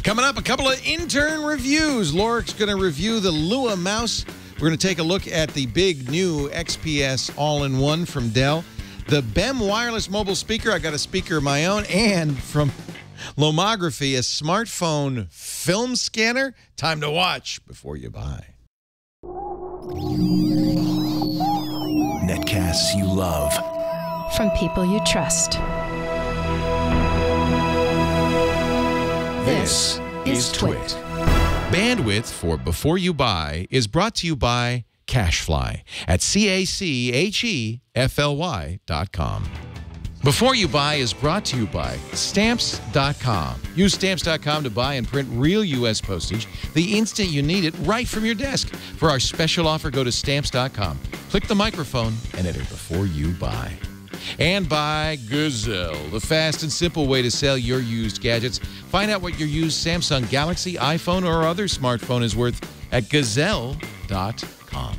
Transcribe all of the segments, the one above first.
Coming up, a couple of intern reviews. Lorik's going to review the Lua mouse. We're going to take a look at the big new XPS all-in-one from Dell. The BEM wireless mobile speaker. I got a speaker of my own. And from Lomography, a smartphone film scanner. Time to watch before you buy. Netcasts you love. From people you trust. This is Twit. Bandwidth for Before You Buy is brought to you by Cashfly at CACHEFLY.com. Before You Buy is brought to you by Stamps.com. Use Stamps.com to buy and print real U.S. postage the instant you need it right from your desk. For our special offer, go to Stamps.com. Click the microphone and enter Before You Buy. And by Gazelle, the fast and simple way to sell your used gadgets. Find out what your used Samsung Galaxy, iPhone, or other smartphone is worth at Gazelle.com.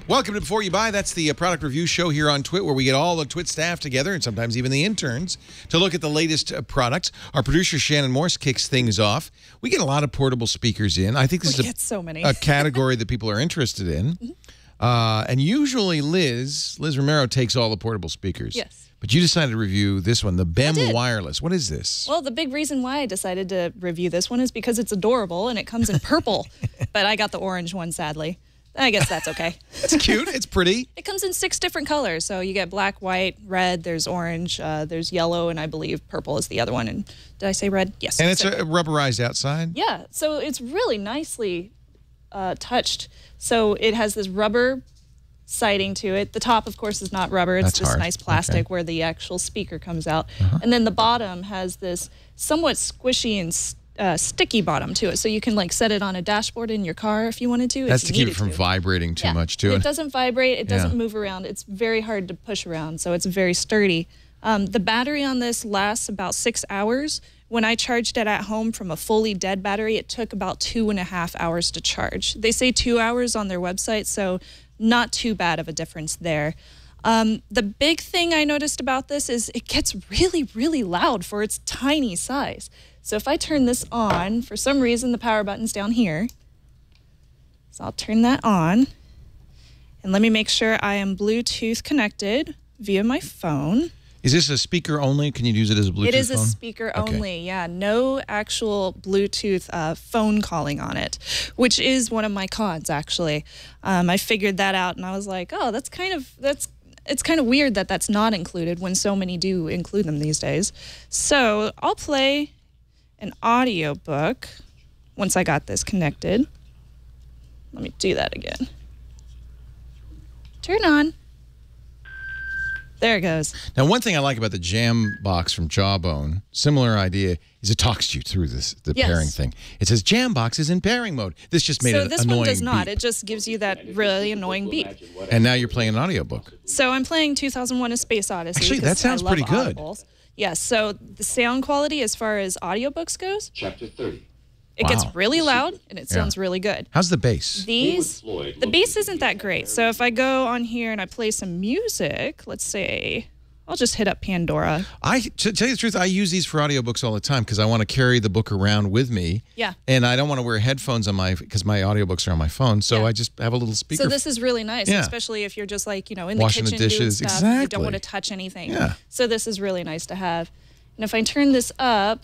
Welcome to Before You Buy. That's the product review show here on Twit, where we get all the Twit staff together, and sometimes even the interns, to look at the latest products. Our producer, Shannon Morse, kicks things off. We get a lot of portable speakers in. I think this is a category that people are interested in. And usually Liz Romero takes all the portable speakers. Yes. But you decided to review this one, the BEM wireless. What is this? Well, the big reason why I decided to review this one is because it's adorable and it comes in purple. But I got the orange one, sadly. I guess that's okay. It's cute. It's pretty. It comes in 6 different colors. So you get black, white, red, there's orange, there's yellow, and I believe purple is the other one. And did I say red? Yes. And it's rubberized outside? Yeah. So it's really nicely touched. So it has this rubber siding to it. The top, of course, is not rubber. It's just nice plastic where the actual speaker comes out. And then the bottom has this somewhat squishy and sticky bottom to it, so you can like set it on a dashboard in your car if you wanted to. That's to keep it from vibrating too much, too. It doesn't vibrate. It doesn't move around. It's very hard to push around, so it's very sturdy. The battery on this lasts about 6 hours. When I charged it at home from a fully dead battery, it took about 2.5 hours to charge. They say 2 hours on their website, so not too bad of a difference there. The big thing I noticed about this is it gets really, really loud for its tiny size. So if I turn this on, for some reason the power button's down here. So I'll turn that on. And let me make sure I am Bluetooth connected via my phone. Is this a speaker only? Can you use it as a Bluetooth phone? It is a speaker only, yeah. No actual Bluetooth phone calling on it, which is one of my cons, actually. I figured that out, and I was like, oh, it's kind of weird that that's not included when so many do include them these days. So I'll play an audiobook once I got this connected. Let me do that again. Turn on. There it goes. Now, one thing I like about the Jam Box from Jawbone, similar idea, is it talks you through the pairing thing. It says Jam Box is in pairing mode. This just made an annoying beep. So this one does not. It just gives you that really annoying beep. And now you're playing an audiobook. So I'm playing 2001: A Space Odyssey. Actually, that sounds pretty good. Audibles. Yes, so the sound quality as far as audiobooks goes, Chapter 30. It gets really loud, and it sounds really good. How's the bass? The bass isn't that great. So if I go on here and I play some music, let's say, I'll just hit up Pandora. To tell you the truth, I use these for audiobooks all the time because I want to carry the book around with me. Yeah. And I don't want to wear headphones on because my audiobooks are on my phone. So I just have a little speaker. So this is really nice, especially if you're just like, in the washing kitchen the dishes. doing stuff. Exactly. You don't want to touch anything. Yeah. So this is really nice to have. And if I turn this up,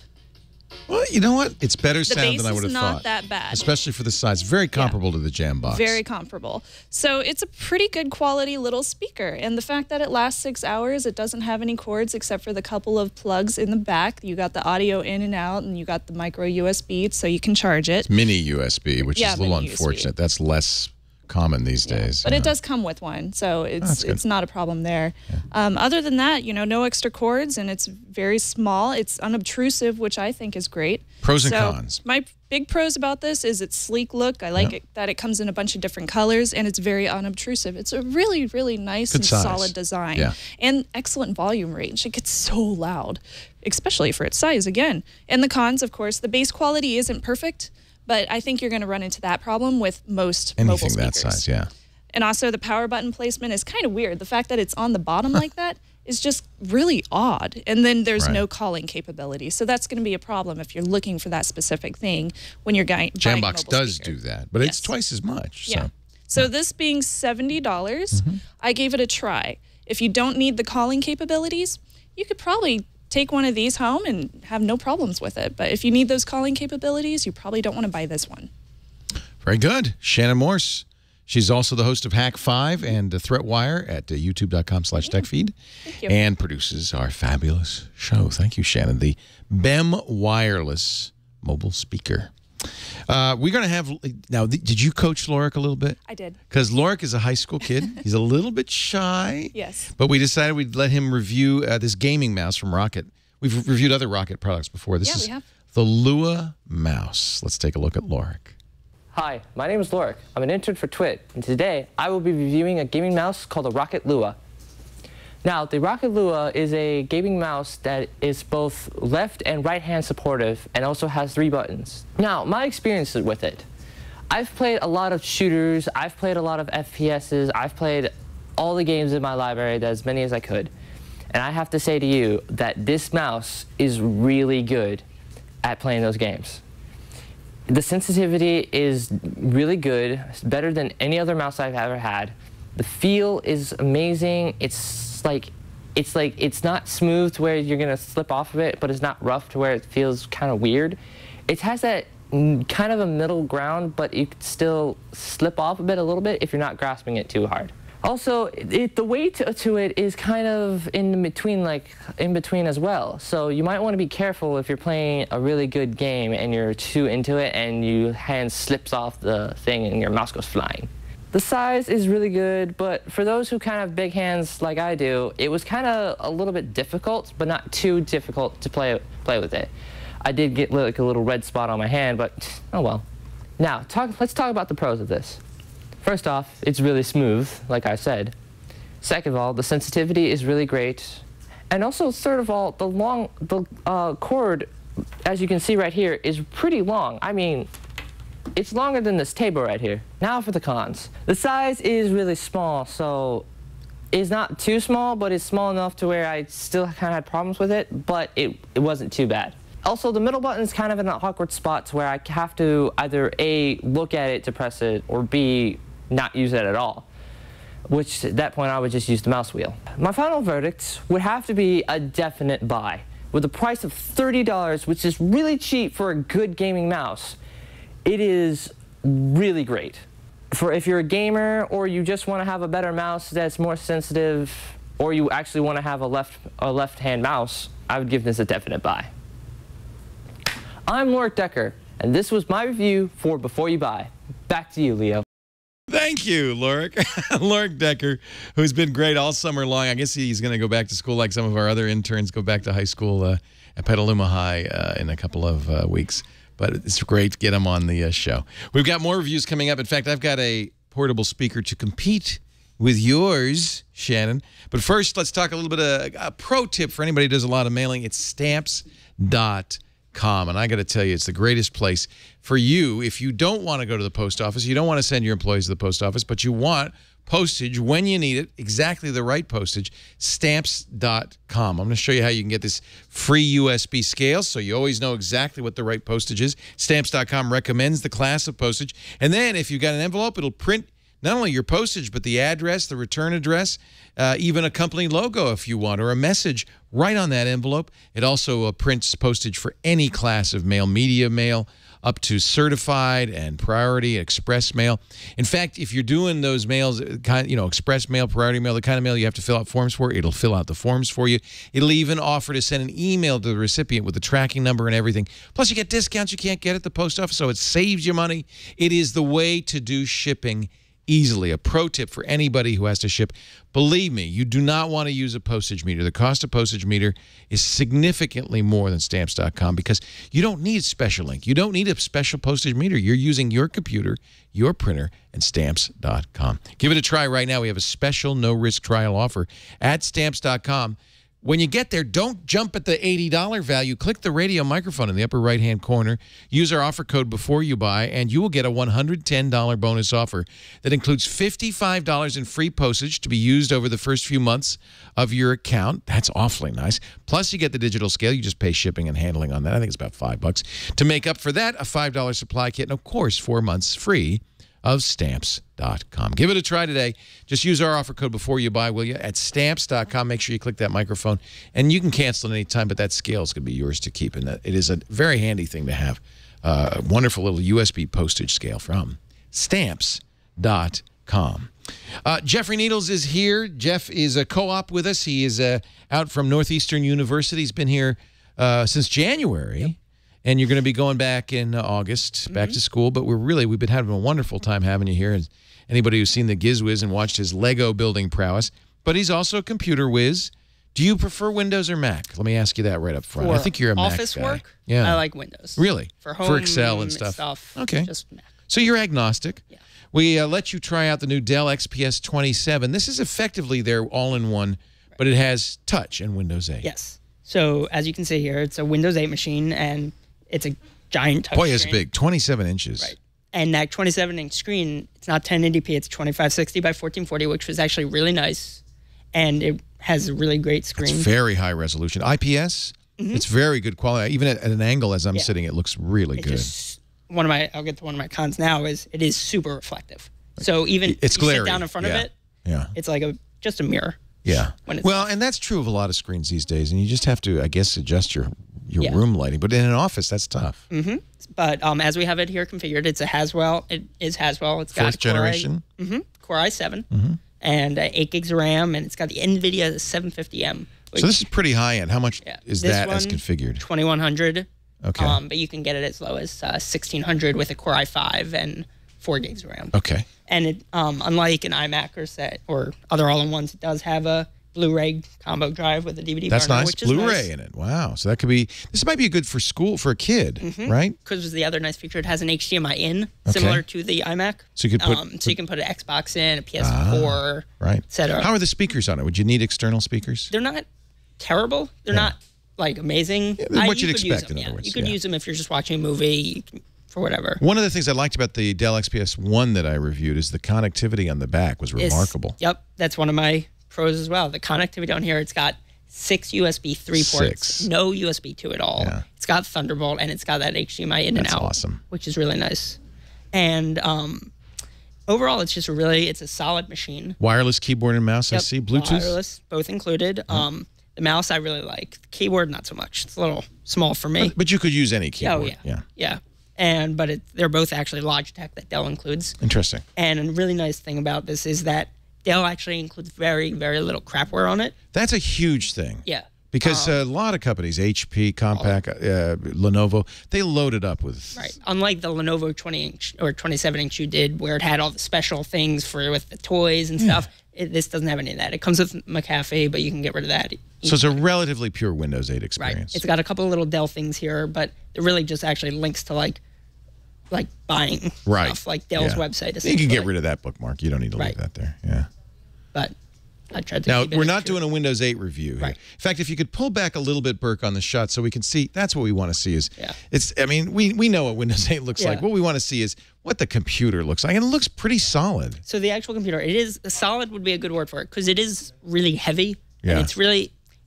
well, you know what? It's better sound than I would have thought. The bass is not that bad. Especially for the size. Very comparable to the Jam Box. Very comparable. So it's a pretty good quality little speaker. And the fact that it lasts 6 hours, it doesn't have any cords except for the couple of plugs in the back. You got the audio in and out, and you got the micro USB, so you can charge it. It's mini USB, which is a little unfortunate. That's less common these days. But it does come with one, so it's not a problem there. Other than that, no extra cords, and it's very small. It's unobtrusive, which I think is great. Pros and cons. My big pros about this is its sleek look. I like it that it comes in a bunch of different colors, and it's very unobtrusive. It's a really, really nice and solid design. And excellent volume range. It gets so loud, especially for its size, again. And the cons, of course, the bass quality isn't perfect, But I think you're going to run into that problem with most mobile Anything speakers. that size, yeah. And also the power button placement is kind of weird. The fact that it's on the bottom like that is just really odd. And then there's no calling capability. So that's going to be a problem if you're looking for that specific thing when you're buying Jambox a does speaker. do that, but it's twice as much. Yeah. So this being $70, I gave it a try. If you don't need the calling capabilities, you could probably take one of these home and have no problems with it. But if you need those calling capabilities, you probably don't want to buy this one. Very good. Shannon Morse. She's also the host of Hack 5 and ThreatWire at youtube.com/techfeed. Thank you. And produces our fabulous show. Thank you, Shannon. The BEM wireless mobile speaker. We're going to have, now, did you coach Lorik a little bit? I did. Because Lorik is a high school kid. He's a little bit shy. Yes. But we decided we'd let him review this gaming mouse from Rocket. We've reviewed other Rocket products before. This is we have. the Lua mouse. Let's take a look at Lorik. Hi, my name is Lorik. I'm an intern for TWiT, and today I will be reviewing a gaming mouse called the Rocket Lua. Now, the Rocket Lua is a gaming mouse that is both left and right hand supportive and also has 3 buttons. Now, my experiences with it. I've played a lot of shooters, I've played a lot of FPSs, I've played all the games in my library, as many as I could. And I have to say to you that this mouse is really good at playing those games. The sensitivity is really good. It's better than any other mouse I've ever had. The feel is amazing. It's not smooth to where you're gonna slip off of it, but it's not rough to where it feels kind of weird. It has that kind of a middle ground, but you can still slip off of it a little bit if you're not grasping it too hard. Also, the weight to it is kind of in between as well. So you might want to be careful if you're playing a really good game and you're too into it and your hand slips off the thing and your mouse goes flying. The size is really good, but for those who kind of have big hands like I do, it was kind of a little bit difficult, but not too difficult to play with it. I did get like a little red spot on my hand, but oh well. Now, let's talk about the pros of this. First off, it's really smooth, like I said. Second of all, the sensitivity is really great. And also, third of all, the cord, as you can see right here, is pretty long. I mean, it's longer than this table right here. Now for the cons. The size is really small, so it's not too small, but it's small enough to where I still kind of had problems with it, but it wasn't too bad. Also, the middle button is kind of in an awkward spot to where I have to either A, look at it to press it, or B, not use it at all, which at that point I would just use the mouse wheel. My final verdict would have to be a definite buy. With a price of $30, which is really cheap for a good gaming mouse, it is really great. For if you're a gamer or you just want to have a better mouse that's more sensitive, or you actually want to have a left-hand mouse, I would give this a definite buy. I'm Lorik Decker, and this was my review for Before You Buy. Back to you, Leo. Thank you, Lorik. Lorik Decker, who's been great all summer long. I guess he's going to go back to school like some of our other interns go back to high school at Petaluma High in a couple of weeks. But it's great to get him on the show. We've got more reviews coming up. In fact, I've got a portable speaker to compete with yours, Shannon. But first, let's talk a little bit of a pro tip for anybody who does a lot of mailing. It's stamps.com. And I got to tell you, it's the greatest place for you if you don't want to go to the post office. You don't want to send your employees to the post office, but you want postage when you need it, exactly the right postage, stamps.com. I'm going to show you how you can get this free USB scale so you always know exactly what the right postage is. Stamps.com recommends the class of postage. And then if you've got an envelope, it'll print not only your postage, but the address, the return address, even a company logo if you want, or a message right on that envelope. It also prints postage for any class of mail, media mail, up to certified and priority, express mail. In fact, if you're doing those mails, express mail, priority mail, the kind of mail you have to fill out forms for, it'll fill out the forms for you. It'll even offer to send an email to the recipient with the tracking number and everything. Plus, you get discounts you can't get at the post office, so it saves you money. It is the way to do shipping easily. A pro tip for anybody who has to ship. Believe me, you do not want to use a postage meter. The cost of postage meter is significantly more than stamps.com because you don't need special ink. You don't need a special postage meter. You're using your computer, your printer, and stamps.com. Give it a try right now. We have a special no-risk trial offer at stamps.com. When you get there, don't jump at the $80 value. Click the radio microphone in the upper right-hand corner. Use our offer code before you buy, and you will get a $110 bonus offer that includes $55 in free postage to be used over the first few months of your account. That's awfully nice. Plus, you get the digital scale. You just pay shipping and handling on that. I think it's about $5. To make up for that, a $5 supply kit, and of course, 4 months free of Stamps.com. Give it a try today. Just use our offer code before you buy, will you? At Stamps.com, make sure you click that microphone. And you can cancel at any time, but that scale is going to be yours to keep. And it is a very handy thing to have. A wonderful little USB postage scale from Stamps.com. Jeffrey Needles is here. Jeff is a co-op with us. He is out from Northeastern University. He's been here since January. Yep. And you're going to be going back in August, back to school. But we've been having a wonderful time having you here. And anybody who's seen the Giz Wiz and watched his Lego building prowess. But he's also a computer whiz. Do you prefer Windows or Mac? Let me ask you that right up front. I think you're a Mac guy. Office work, yeah. I like Windows. Really? For home, for Excel and stuff. Okay. Just Mac. So you're agnostic. Yeah. We let you try out the new Dell XPS 27. This is effectively their all-in-one, but it has touch and Windows 8. Yes. So as you can see here, it's a Windows 8 machine, and it's a giant touch Boy, screen. it's big. 27 inches. Right. And that 27-inch screen, it's not 1080p, it's 2560 by 1440, which was actually really nice. And it has a really great screen. It's very high resolution. IPS, it's very good quality. Even at an angle as I'm sitting, it looks really good. Just I'll get to one of my cons now, is it is super reflective. So even it's if you glary. sit down in front of it, it's like just a mirror. Yeah. Well, and that's true of a lot of screens these days, and you just have to, I guess, adjust your room lighting. But in an office, that's tough. But as we have it here configured, it's a Haswell. It is Haswell. It's got fourth generation. Core i7 and 8 gigs of RAM, and it's got the NVIDIA 750M. So this is pretty high end. How much is that as configured? 2100. Okay. But you can get it as low as 1600 with a Core i5 and 4 gigs of RAM. Okay. And it, unlike an iMac or other all-in-ones, it does have a Blu-ray combo drive with a DVD That's burner, nice. which is Blu-ray in it. Wow. So that could be. This might be good for school for a kid, right? Because the other nice feature, it has an HDMI in, similar to the iMac. So you could put. So you can put an Xbox in, a PS4, etc. How are the speakers on it? Would you need external speakers? They're not terrible. They're not like amazing. Yeah, what you'd expect, in other words. You could use them if you're just watching a movie. For whatever. One of the things I liked about the Dell XPS 1 that I reviewed is the connectivity on the back was remarkable. Yep, that's one of my pros as well. The connectivity on here, it's got 6 USB 3 ports, no USB 2 at all. Yeah. It's got Thunderbolt, and it's got that HDMI in and out. That's awesome. Which is really nice. And overall, it's just it's a solid machine. Wireless keyboard and mouse, I see. Bluetooth? Wireless, both included. The mouse I really like. The keyboard, not so much. It's a little small for me. But you could use any keyboard. Oh, yeah. Yeah. But they're both actually Logitech that Dell includes. Interesting. And a really nice thing about this is that Dell actually includes very, very little crapware on it. That's a huge thing. Yeah. Because a lot of companies, HP, Compaq, Lenovo, they load it up with... Right. Unlike the Lenovo 20-inch or 27-inch you did, where it had all the special things with the toys and stuff, this doesn't have any of that. It comes with McAfee, but you can get rid of that. So it's a relatively pure Windows 8 experience. Right. It's got a couple of little Dell things here, but it really just actually links to like buying stuff, like Dell's website. You can get rid of that bookmark. You don't need to leave that there. Yeah. But I tried to. Now, we're not doing a Windows 8 review. Right. In fact, if you could pull back a little bit, Burke, on the shot so we can see, that's what we want to see is, I mean, we know what Windows 8 looks like. What we want to see is what the computer looks like. And it looks pretty solid. So the actual computer, solid would be a good word for it, because it is really heavy. Yeah. And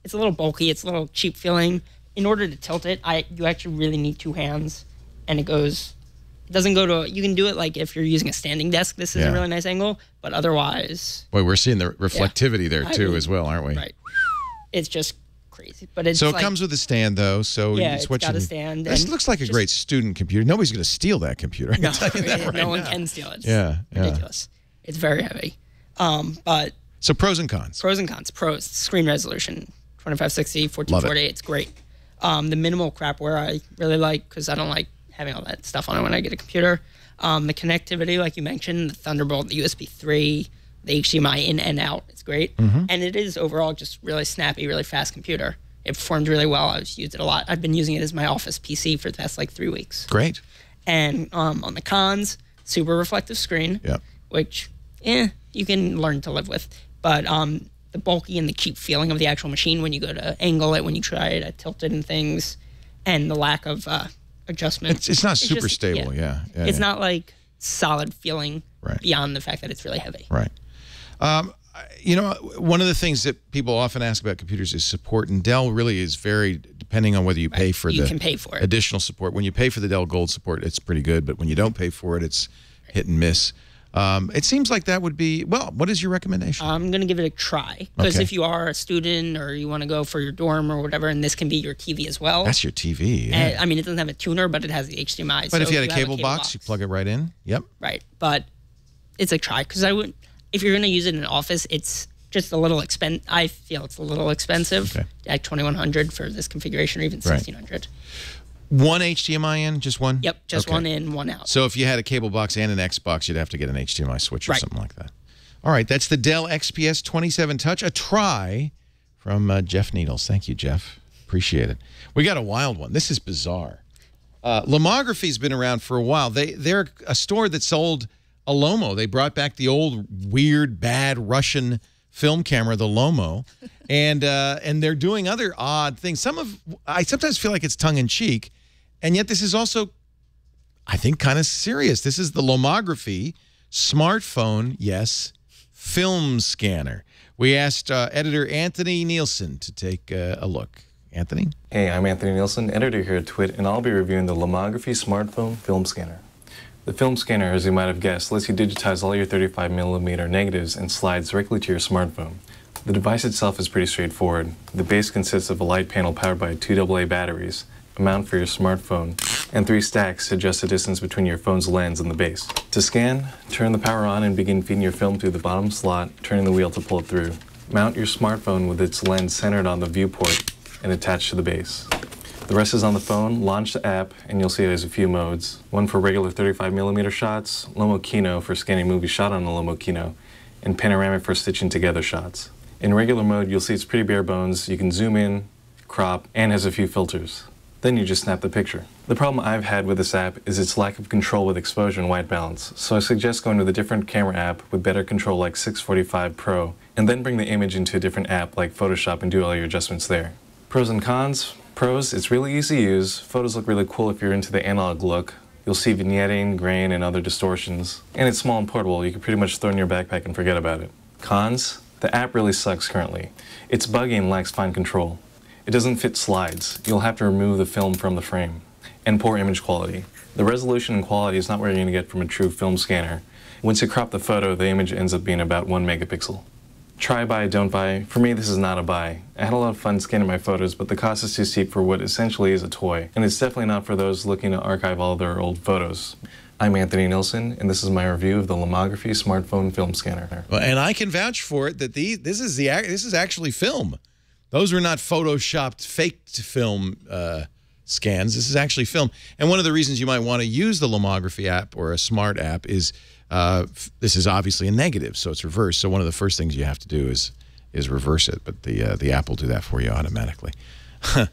it's a little bulky. It's a little cheap feeling. In order to tilt it, you actually really need 2 hands. And it doesn't go to, you can do it like if you're using a standing desk. This is a really nice angle, but otherwise. Boy, we're seeing the reflectivity there too as well, aren't we? Right. It's just crazy. But it's so it comes with a stand though. So it's got a stand. This looks like a great student computer. Nobody's going to steal that computer. I can tell you that no one can steal it. It's ridiculous. It's very heavy. But so pros and cons. Pros and cons. Pros: screen resolution, 2560, 1440. It's great. The minimal crapware I really like, because I don't like having all that stuff on it when I get a computer. The connectivity, like you mentioned, the Thunderbolt, the USB 3, the HDMI in and out, it's great. And it is overall just really snappy, really fast computer. It performed really well. I've used it a lot. I've been using it as my office PC for the past 3 weeks. Great. And on the cons, super reflective screen, which you can learn to live with. But the bulky and the cheap feeling of the actual machine when you go to angle it, when you try to tilt it and things, and the lack of adjustment. It's not super stable, yeah. It's not like solid feeling right. beyond the fact that it's really heavy. Right. You know, one of the things that people often ask about computers is support, and Dell really is very, depending on whether you pay for you can pay for it. Additional support. When you pay for the Dell Gold support, it's pretty good, but when you don't pay for it, it's hit and miss. It seems like that would be, well, what is your recommendation? I'm going to give it a try, because if you are a student or you want to go for your dorm or whatever, and this can be your TV as well. That's your TV, yeah. And, I mean, it doesn't have a tuner, but it has the HDMI. But if you had a cable box, you plug it right in? Yep. Right, but it's a try, because I wouldn't, if you're going to use it in an office, it's just a little expensive. I feel it's a little expensive, like $2,100 for this configuration, or even $1,600. One HDMI in, just one? Yep, just one in, one out. So if you had a cable box and an Xbox, you'd have to get an HDMI switch or something like that. All right, that's the Dell XPS 27 Touch, a try from Jeff Needles. Thank you, Jeff. Appreciate it. We got a wild one. This is bizarre. Lomography's been around for a while. They're a store that sold a Lomo. They brought back the old, weird, bad Russian film camera, the Lomo, and they're doing other odd things. I sometimes feel like it's tongue-in-cheek, and yet this is also, I think, kind of serious. This is the Lomography smartphone, yes, film scanner. We asked editor Anthony Nielsen to take a look. Anthony? Hey, I'm Anthony Nielsen, editor here at TWIT, and I'll be reviewing the Lomography smartphone film scanner. The film scanner, as you might have guessed, lets you digitize all your 35mm negatives and slides directly to your smartphone. The device itself is pretty straightforward. The base consists of a light panel powered by 2 AA batteries, a mount for your smartphone, and 3 stacks to adjust the distance between your phone's lens and the base. To scan, turn the power on and begin feeding your film through the bottom slot, turning the wheel to pull it through. Mount your smartphone with its lens centered on the viewport and attached to the base. The rest is on the phone. Launch the app, and you'll see there's a few modes. One for regular 35mm shots, Lomo Kino for scanning movies shot on the Lomo Kino, and panoramic for stitching together shots. In regular mode, you'll see it's pretty bare bones. You can zoom in, crop, and has a few filters. Then you just snap the picture. The problem I've had with this app is its lack of control with exposure and white balance, so I suggest going with a different camera app with better control like 645 Pro, and then bring the image into a different app like Photoshop and do all your adjustments there. Pros and cons. Pros, it's really easy to use. Photos look really cool if you're into the analog look. You'll see vignetting, grain, and other distortions. And it's small and portable. You can pretty much throw it in your backpack and forget about it. Cons, the app really sucks currently. It's buggy and lacks fine control. It doesn't fit slides. You'll have to remove the film from the frame. And poor image quality. The resolution and quality is not what you're going to get from a true film scanner. Once you crop the photo, the image ends up being about 1 megapixel. Try, buy, don't buy. For me, this is not a buy. I had a lot of fun scanning my photos, but the cost is too steep for what essentially is a toy. And it's definitely not for those looking to archive all their old photos. I'm Anthony Nielsen, and this is my review of the Lomography smartphone film scanner. Well, and I can vouch for it that this is actually film. Those are not photoshopped, faked film scans. This is actually film. And one of the reasons you might want to use the Lomography app or a smart app is this is obviously a negative, so it's reversed. So one of the first things you have to do is reverse it, but the app will do that for you automatically. I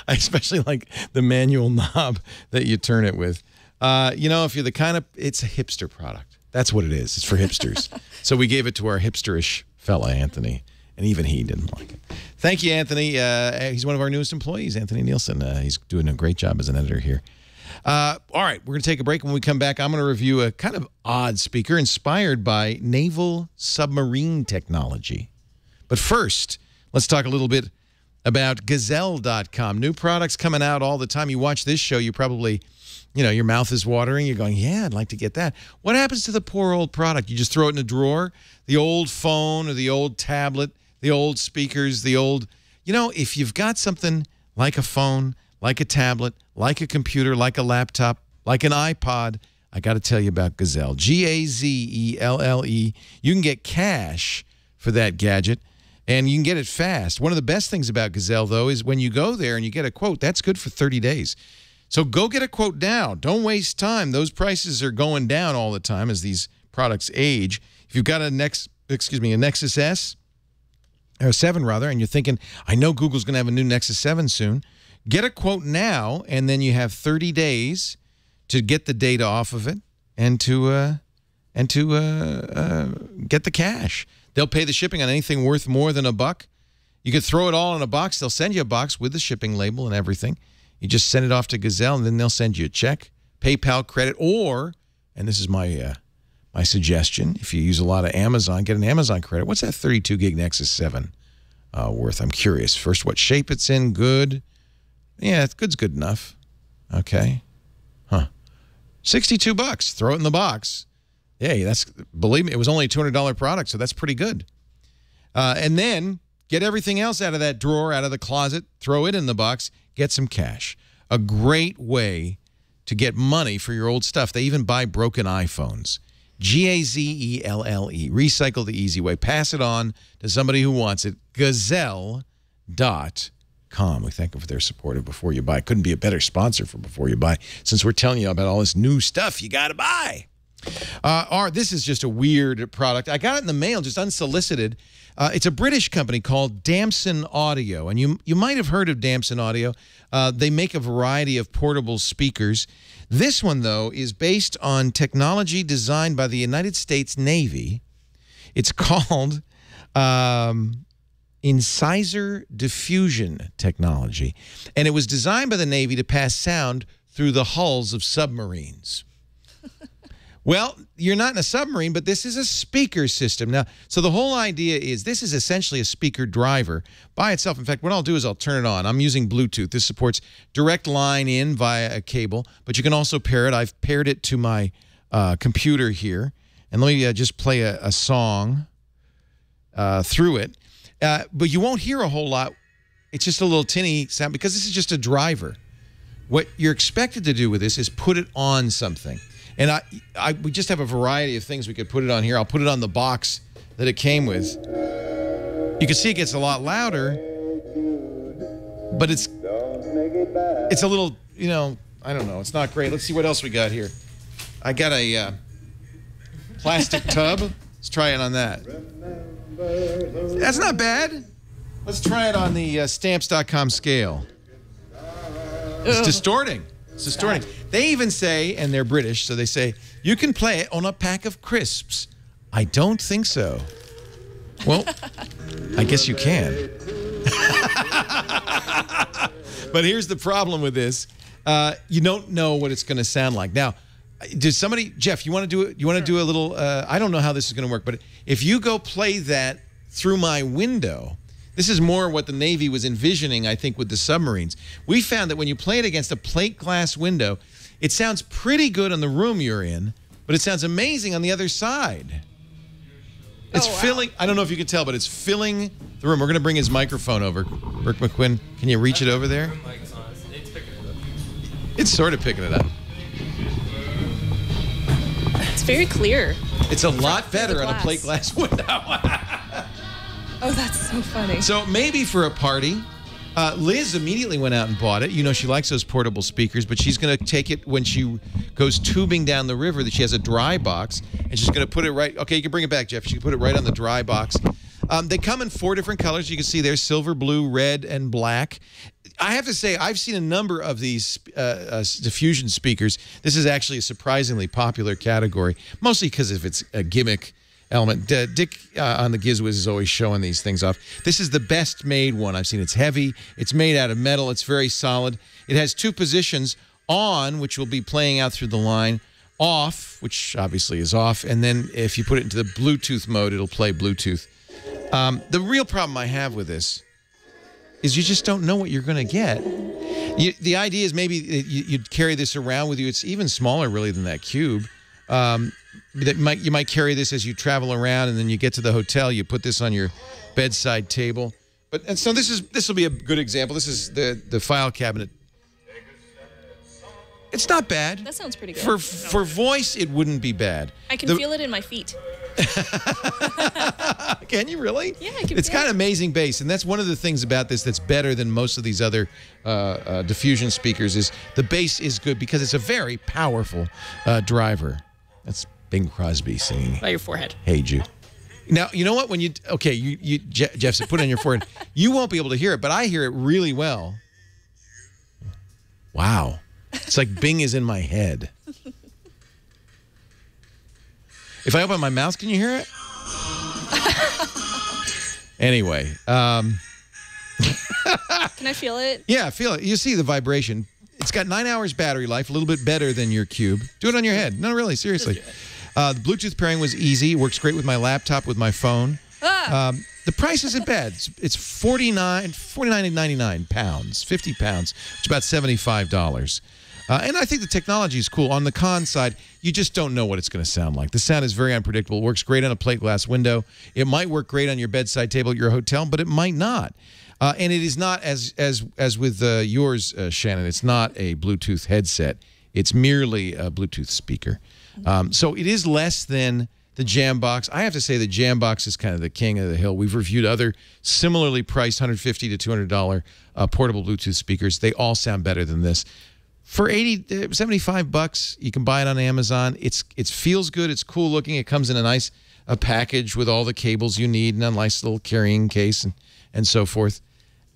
especially like the manual knob that you turn it with. You know, if you're the kind of, it's a hipster product. That's what it is. It's for hipsters. So we gave it to our hipsterish fella, Anthony, and even he didn't like it. Thank you, Anthony. He's one of our newest employees, Anthony Nielsen. He's doing a great job as an editor here. All right, we're going to take a break. When we come back, I'm going to review a kind of odd speaker inspired by naval submarine technology. But first, let's talk a little bit about Gazelle.com. New products coming out all the time. You watch this show, you probably, you know, your mouth is watering. You're going, yeah, I'd like to get that. What happens to the poor old product? You just throw it in a drawer? The old phone or the old tablet, the old speakers, the old, you know, if you've got something like a phone, like a tablet, like a computer, like a laptop, like an iPod, I got to tell you about Gazelle. Gazelle. You can get cash for that gadget, and you can get it fast. One of the best things about Gazelle, though, is when you go there and you get a quote, that's good for 30 days. So go get a quote now. Don't waste time. Those prices are going down all the time as these products age. If you've got a Nexus S, or 7 rather, and you're thinking, I know Google's going to have a new Nexus 7 soon, get a quote now, and then you have 30 days to get the data off of it and to get the cash. They'll pay the shipping on anything worth more than $1. You could throw it all in a box. They'll send you a box with the shipping label and everything. You just send it off to Gazelle, and then they'll send you a check, PayPal credit, or, and this is my my suggestion, if you use a lot of Amazon, get an Amazon credit. What's that 32 gig Nexus 7 worth? I'm curious. First, what shape it's in. Good. Yeah, good's good enough. Okay. Huh. $62. Throw it in the box. Hey, that's, believe me, it was only a $200 product, so that's pretty good. And then get everything else out of that drawer, out of the closet, throw it in the box, get some cash. A great way to get money for your old stuff. They even buy broken iPhones. Gazelle. Recycle the easy way. Pass it on to somebody who wants it. Gazelle.com. We thank them for their support of Before You Buy. Couldn't be a better sponsor for Before You Buy, since we're telling you about all this new stuff you got to buy. This is just a weird product. I got it in the mail, just unsolicited. It's a British company called Damson Audio, and you might have heard of Damson Audio. They make a variety of portable speakers. This one, though, is based on technology designed by the United States Navy. It's called incisor diffusion technology, and it was designed by the Navy to pass sound through the hulls of submarines. Well, you're not in a submarine, but this is a speaker system. Now, so the whole idea is this is essentially a speaker driver by itself. In fact, what I'll do is I'll turn it on. I'm using Bluetooth. This supports direct line in via a cable, but you can also pair it. I've paired it to my computer here. And let me just play a song through it. But you won't hear a whole lot. It's just a little tinny sound because this is just a driver. What you're expected to do with this is put it on something. And we just have a variety of things we could put it on here. I'll put it on the box that it came with. You can see it gets a lot louder, but it's a little, you know, I don't know. It's not great. Let's see what else we got here. I got a plastic tub. Let's try it on that. That's not bad. Let's try it on the Stamps.com scale. It's distorting. It's distorting. They even say, and they're British, so they say, you can play it on a pack of crisps. I don't think so. Well, I guess you can. But here's the problem with this. You don't know what it's going to sound like. Now, does somebody, Jeff, you want to do it? You want to do a little, I don't know how this is going to work, but if you go play that through my window, this is more what the Navy was envisioning, I think, with the submarines. We found that when you play it against a plate glass window, it sounds pretty good on the room you're in, but it sounds amazing on the other side. It's filling, I don't know if you can tell, but it's filling the room. We're going to bring his microphone over. Burke McQuinn, can you reach it over there? It's sort of picking it up. It's very clear. It's a lot better on a plate glass window. Oh, that's so funny. So maybe for a party, Liz immediately went out and bought it. You know, she likes those portable speakers, but she's going to take it when she goes tubing down the river, that she has a dry box, and she's going to put it right. Okay, you can bring it back, Jeff. She can put it right on the dry box. They come in 4 different colors. You can see there's silver, blue, red, and black. I have to say, I've seen a number of these diffusion speakers. This is actually a surprisingly popular category, mostly because of its gimmick element. Dick on the GizWiz is always showing these things off. This is the best made one I've seen. It's heavy. It's made out of metal. It's very solid. It has 2 positions: on, which will be playing out through the line; off, which obviously is off. And then if you put it into the Bluetooth mode, it'll play Bluetooth. The real problem I have with this is you just don't know what you're going to get. The idea is maybe you'd carry this around with you. It's even smaller, really, than that cube. You might carry this as you travel around, and then you get to the hotel, you put this on your bedside table. And so this will be a good example. This is the file cabinet. It's not bad. That sounds pretty good. For voice, it wouldn't be bad. I can feel it in my feet. Can you really? Yeah, I can. It's got amazing bass, and that's one of the things about this that's better than most of these other diffusion speakers is the bass is good because it's a very powerful driver. That's Bing Crosby singing. By your forehead. Hey, Jude. Now, you know what? When Jeff said put it on your forehead. You won't be able to hear it, but I hear it really well. Wow. It's like Bing is in my head. If I open my mouth, can you hear it? Anyway. Can I feel it? Yeah, feel it. You see the vibration. It's got 9 hours battery life, a little bit better than your Cube. Do it on your head. No, really, seriously. The Bluetooth pairing was easy. It works great with my laptop, with my phone. The price isn't bad. It's $49.99 pounds, 50 pounds, which is about $75. And I think the technology is cool. On the con side, you just don't know what it's going to sound like. The sound is very unpredictable. It works great on a plate glass window. It might work great on your bedside table at your hotel, but it might not. And it is not, as with yours, Shannon, it's not a Bluetooth headset. It's merely a Bluetooth speaker. So it is less than the Jambox. I have to say the Jambox is kind of the king of the hill. We've reviewed other similarly priced $150 to $200 portable Bluetooth speakers. They all sound better than this. For $75, you can buy it on Amazon. It feels good. It's cool looking. It comes in a nice package with all the cables you need and a nice little carrying case and so forth.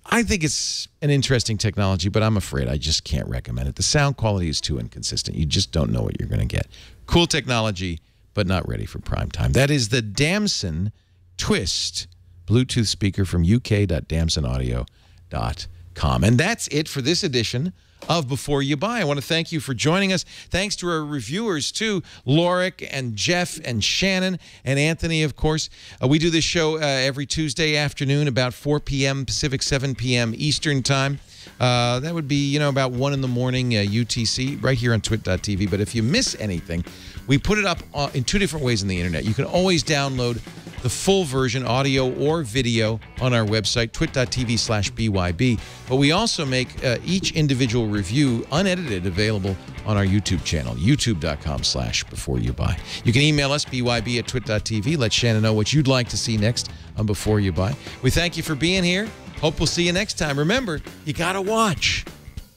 I think it's an interesting technology, but I'm afraid I just can't recommend it. The sound quality is too inconsistent. You just don't know what you're going to get. Cool technology, but not ready for prime time. That is the Damson Twist Bluetooth speaker from uk.damsonaudio.com. And that's it for this edition of Before You Buy. I want to thank you for joining us. Thanks to our reviewers, too, Lorik and Jeff and Shannon and Anthony, of course. We do this show every Tuesday afternoon about 4 p.m. Pacific, 7 p.m. Eastern Time. That would be, about 1 in the morning UTC, right here on twit.tv. But if you miss anything, we put it up in 2 different ways on the internet. You can always download the full version, audio or video, on our website, twit.tv/BYB. But we also make each individual review unedited available on our YouTube channel, youtube.com/beforeyoubuy. You can email us, byb@twit.tv. Let Shannon know what you'd like to see next on Before You Buy. We thank you for being here. Hope we'll see you next time. Remember, you got to watch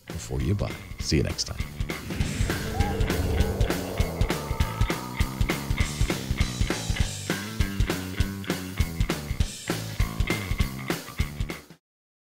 before you buy. See you next time.